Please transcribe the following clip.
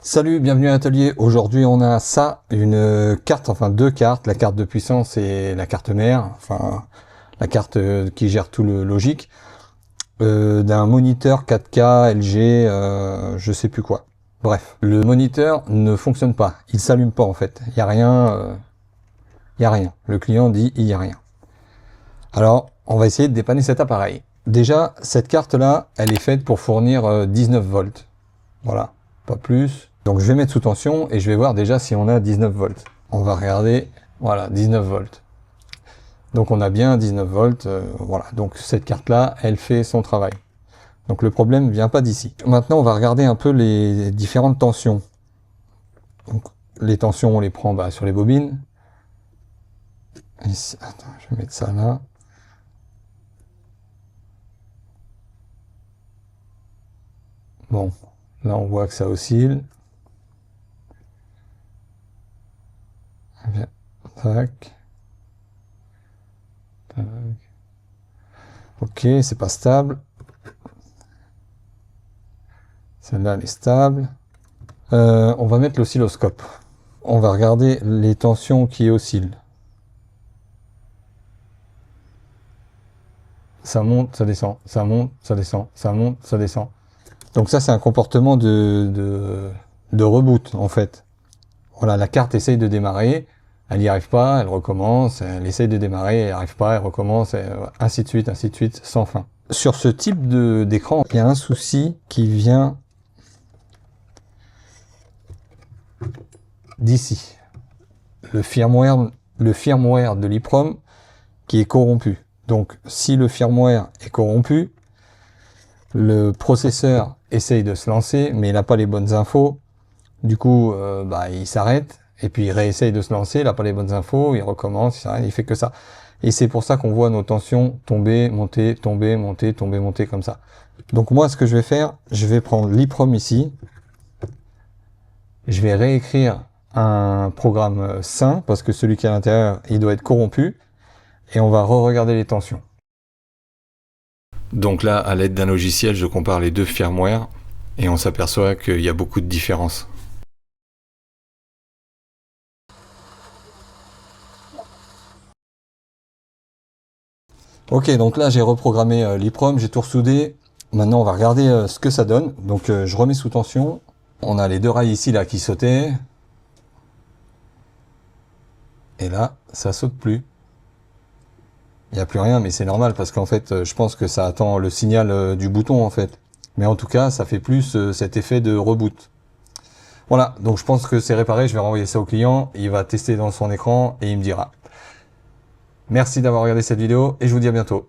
Salut, bienvenue à l'atelier. Aujourd'hui on a ça, une carte, enfin deux cartes, la carte de puissance et la carte mère, enfin la carte qui gère tout le logique, d'un moniteur 4K LG, je sais plus quoi. Bref, le moniteur ne fonctionne pas, il s'allume pas en fait, il y a rien, il y a rien. Le client dit il y a rien. Alors on va essayer de dépanner cet appareil. Déjà cette carte là, elle est faite pour fournir 19 volts, voilà, pas plus. Donc je vais mettre sous tension et je vais voir déjà si on a 19 volts. On va regarder, voilà, 19 volts. Donc on a bien 19 volts, voilà. Donc cette carte-là, elle fait son travail. Donc le problème ne vient pas d'ici. Maintenant, on va regarder un peu les différentes tensions. Donc les tensions, on les prend sur les bobines. Ici, attends, je vais mettre ça là. Bon, là on voit que ça oscille. Bien, tac. Tac. Ok, c'est pas stable. Celle-là, elle est stable. On va mettre l'oscilloscope. On va regarder les tensions qui oscillent. Ça monte, ça descend, ça monte, ça descend, ça monte, ça descend. Donc ça, c'est un comportement de reboot, en fait. Voilà, la carte essaye de démarrer, elle n'y arrive pas, elle recommence, elle essaye de démarrer, elle n'y arrive pas, elle recommence, ainsi de suite, sans fin. Sur ce type d'écran, il y a un souci qui vient d'ici. Le firmware de l'EEPROM qui est corrompu. Donc, si le firmware est corrompu, le processeur essaye de se lancer, mais il n'a pas les bonnes infos. Du coup, il s'arrête, et puis il réessaye de se lancer, il n'a pas les bonnes infos, il recommence, il s'arrête, il fait que ça. Et c'est pour ça qu'on voit nos tensions tomber, monter, tomber, monter, tomber, monter, comme ça. Donc moi, ce que je vais faire, je vais prendre l'EEPROM ici, je vais réécrire un programme sain, parce que celui qui est à l'intérieur, il doit être corrompu, et on va re-regarder les tensions. Donc là, à l'aide d'un logiciel, je compare les deux firmware, et on s'aperçoit qu'il y a beaucoup de différences. Ok, donc là j'ai reprogrammé l'EEPROM, j'ai tout ressoudé. Maintenant on va regarder ce que ça donne. Donc je remets sous tension. On a les deux rails ici là qui sautaient. Et là, ça saute plus. Il n'y a plus rien, mais c'est normal parce qu'en fait, je pense que ça attend le signal du bouton en fait. Mais en tout cas, ça fait plus cet effet de reboot. Voilà, donc je pense que c'est réparé, je vais renvoyer ça au client. Il va tester dans son écran et il me dira. Merci d'avoir regardé cette vidéo et je vous dis à bientôt.